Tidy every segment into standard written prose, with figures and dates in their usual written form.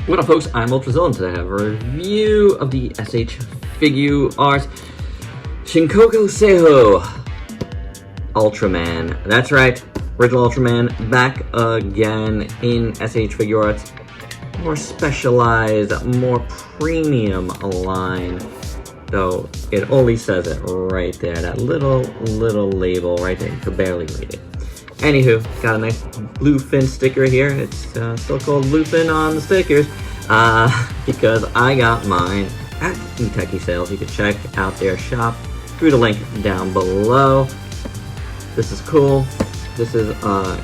What up, folks? I'm Ultrazilla, and today I have a review of the SH Figuarts Shinkocchou Seihou Ultraman. That's right, original Ultraman back again in SH Figuarts. More specialized, more premium line. Though it only says it right there, that little label right there. You could barely read it. Anywho, got a nice bluefin sticker here. It's still called bluefin on the stickers because I got mine at Kentucky Sales. You can check out their shop through the link down below. This is cool. This is, I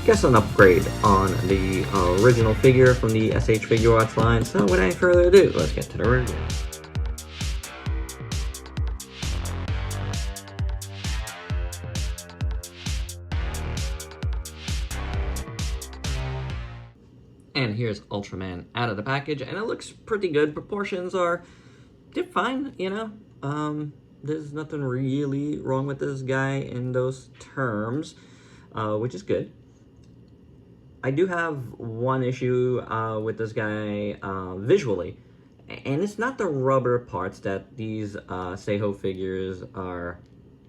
guess, an upgrade on the original figure from the SH Figuarts line. So without any further ado, let's get to the review. And here's Ultraman out of the package, and it looks pretty good. Proportions they're fine, you know. There's nothing really wrong with this guy in those terms, which is good. I do have one issue with this guy visually, and it's not the rubber parts that these Seihou figures are,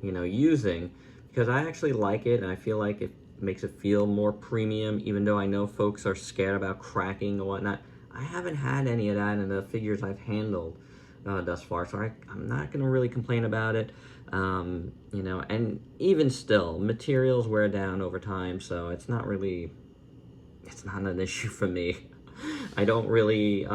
you know, using, because I actually like it, and I feel like it makes it feel more premium, even though I know folks are scared about cracking and whatnot. I haven't had any of that in the figures I've handled thus far, so I'm not going to really complain about it. You know, and even still, materials wear down over time, so it's not an issue for me. I don't really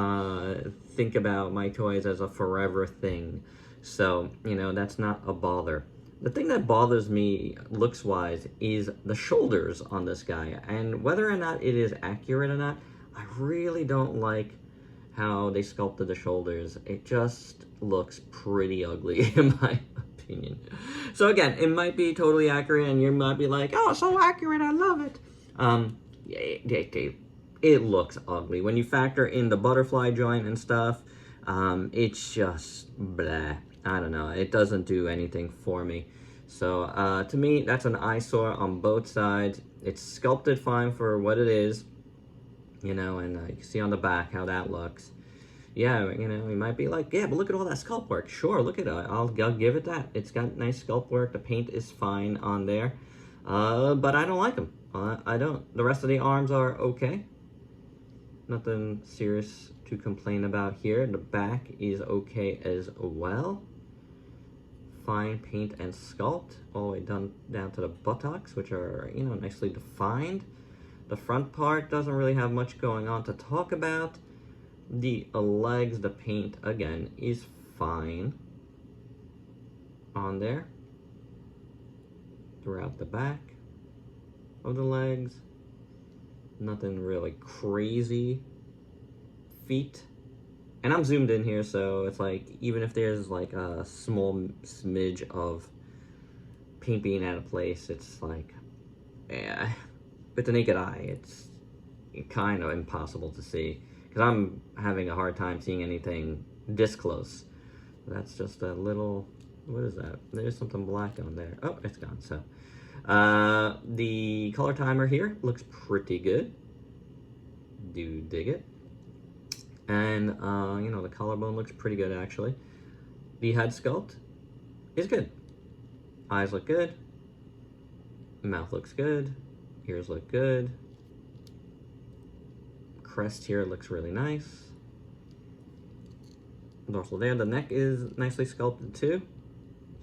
think about my toys as a forever thing, so, you know, that's not a bother. The thing that bothers me looks-wise is the shoulders on this guy, and whether or not it is accurate or not, I really don't like how they sculpted the shoulders. It just looks pretty ugly in my opinion. So again, it might be totally accurate, and you might be like, oh, so accurate, I love it. It looks ugly. When you factor in the butterfly joint and stuff, it's just blah. I don't know, it doesn't do anything for me. So to me, that's an eyesore on both sides. It's sculpted fine for what it is, you know, and you can see on the back how that looks. Yeah, you know, you might be like, yeah, but look at all that sculpt work. Sure, look at it. I'll give it that. It's got nice sculpt work. The paint is fine on there, but I don't like them. I don't. The rest of the arms are okay. Nothing serious to complain about here. The back is okay as well. Fine paint and sculpt all the way down to the buttocks, which are, you know, nicely defined. The front part doesn't really have much going on to talk about. The legs, the paint, again, is fine on there. Throughout the back of the legs, nothing really crazy. Feet. And I'm zoomed in here, so it's like, even if there's like a small smidge of paint being out of place, it's like, yeah, with the naked eye, it's kind of impossible to see, because I'm having a hard time seeing anything this close. That's just a little, what is that? There's something black on there. Oh, it's gone. So the color timer here looks pretty good. Do dig it. And, you know, the collarbone looks pretty good, actually. The head sculpt is good. Eyes look good. Mouth looks good. Ears look good. Crest here looks really nice. Dorsal there. The neck is nicely sculpted, too.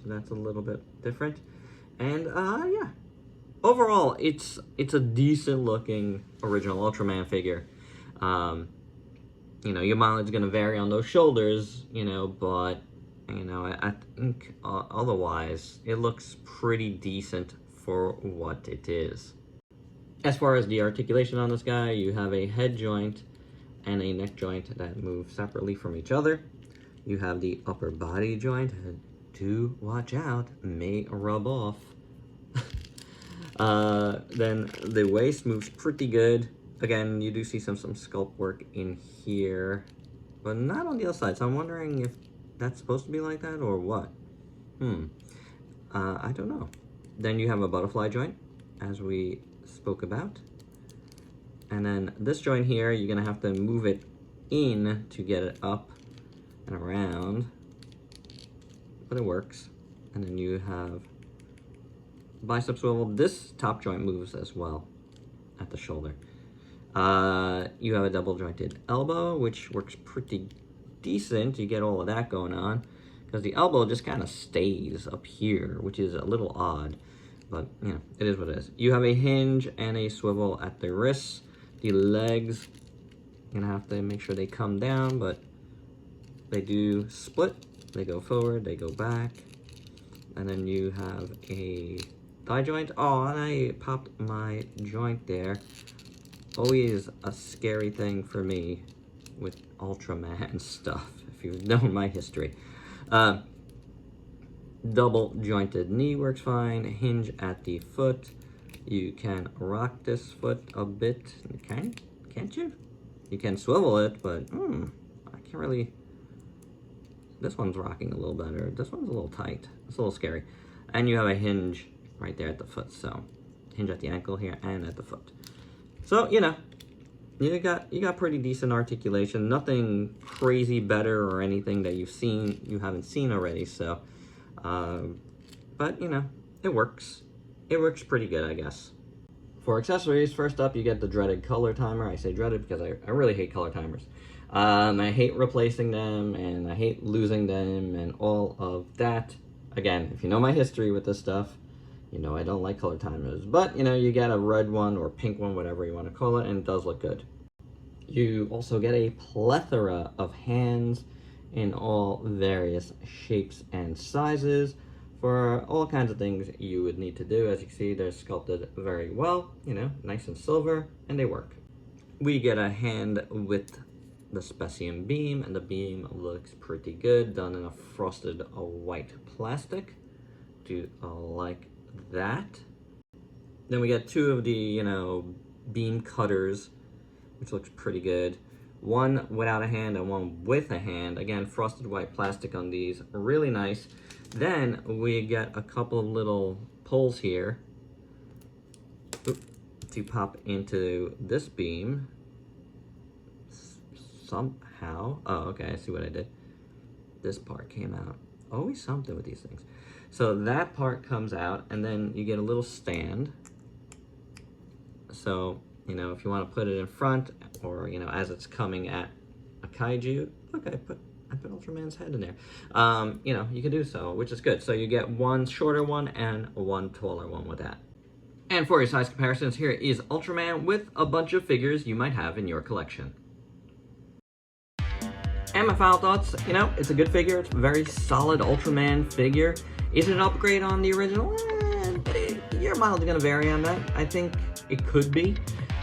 So that's a little bit different. And, yeah. Overall, it's a decent-looking original Ultraman figure. You know, your mileage is going to vary on those shoulders, you know, but, you know, I think otherwise, it looks pretty decent for what it is. As far as the articulation on this guy, you have a head joint and a neck joint that move separately from each other. You have the upper body joint, to watch out, may rub off. Then the waist moves pretty good. Again, you do see some sculpt work in here, but not on the other side. So I'm wondering if that's supposed to be like that or what. I don't know. Then you have a butterfly joint, as we spoke about. And then this joint here, you're gonna have to move it in to get it up and around, but it works. And then you have bicep swivel. This top joint moves as well at the shoulder. You have a double jointed elbow, which works pretty decent. You get all of that going on because the elbow just kind of stays up here, which is a little odd, but you know, it is what it is. You have a hinge and a swivel at the wrists. The legs, you're gonna have to make sure they come down, but they do split. They go forward, they go back, and then you have a thigh joint. Oh, and I popped my joint there. Always a scary thing for me with Ultraman stuff, if you've known my history. Double jointed knee works fine. Hinge at the foot. You can rock this foot a bit. You can, can't you? You can swivel it, but I can't really. This one's rocking a little better. This one's a little tight. It's a little scary. And you have a hinge right there at the foot. So hinge at the ankle here and at the foot. So, you know, you got pretty decent articulation. Nothing crazy better or anything that you haven't seen already. So, but you know, it works. It works pretty good, I guess. For accessories, first up, you get the dreaded color timer. I say dreaded because I really hate color timers. I hate replacing them, and I hate losing them, and all of that. Again, if you know my history with this stuff, you know I don't like color timers. But, you know, you get a red one or pink one, whatever you want to call it, and it does look good. You also get a plethora of hands in all various shapes and sizes for all kinds of things you would need to do. As you can see, they're sculpted very well, you know, nice and silver, and they work. We get a hand with the specimen beam, and the beam looks pretty good, done in a frosted white plastic. Do like that. Then we get two of the, you know, beam cutters, which looks pretty good. One without a hand and one with a hand. Again, frosted white plastic on these, really nice. Then we get a couple of little poles here to pop into this beam somehow. Oh, okay, I see what I did. This part came out. Always something with these things. So that part comes out, and then you get a little stand. So, you know, if you want to put it in front, or, you know, as it's coming at a kaiju. Look, I put Ultraman's head in there. You know, you can do so, which is good. So you get one shorter one and one taller one with that. And for your size comparisons, here is Ultraman with a bunch of figures you might have in your collection. And my final thoughts, you know, it's a good figure. It's a very solid Ultraman figure. Is it an upgrade on the original? Your mileage is going to vary on that. I think it could be.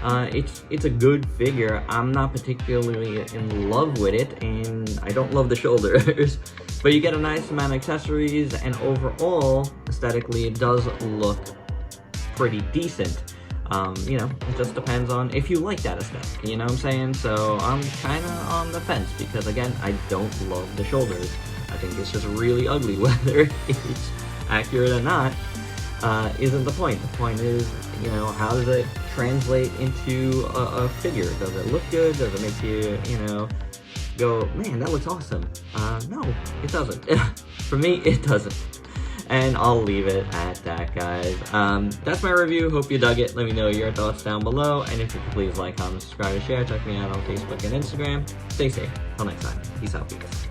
It's a good figure. I'm not particularly in love with it, and I don't love the shoulders. But you get a nice amount of accessories, and overall, aesthetically, it does look pretty decent. You know, it just depends on if you like that aesthetic, you know what I'm saying? So I'm kind of on the fence because, again, I don't love the shoulders. I think it's just really ugly. Whether it's accurate or not isn't the point. The point is, you know, how does it translate into a figure? Does it look good? Does it make you, you know, go, man, that looks awesome? No, it doesn't. For me, it doesn't. And I'll leave it at that, guys. That's my review. Hope you dug it. Let me know your thoughts down below. And if you could please like, comment, subscribe, and share. Check me out on Facebook and Instagram. Stay safe. Till next time. Peace out, peeps.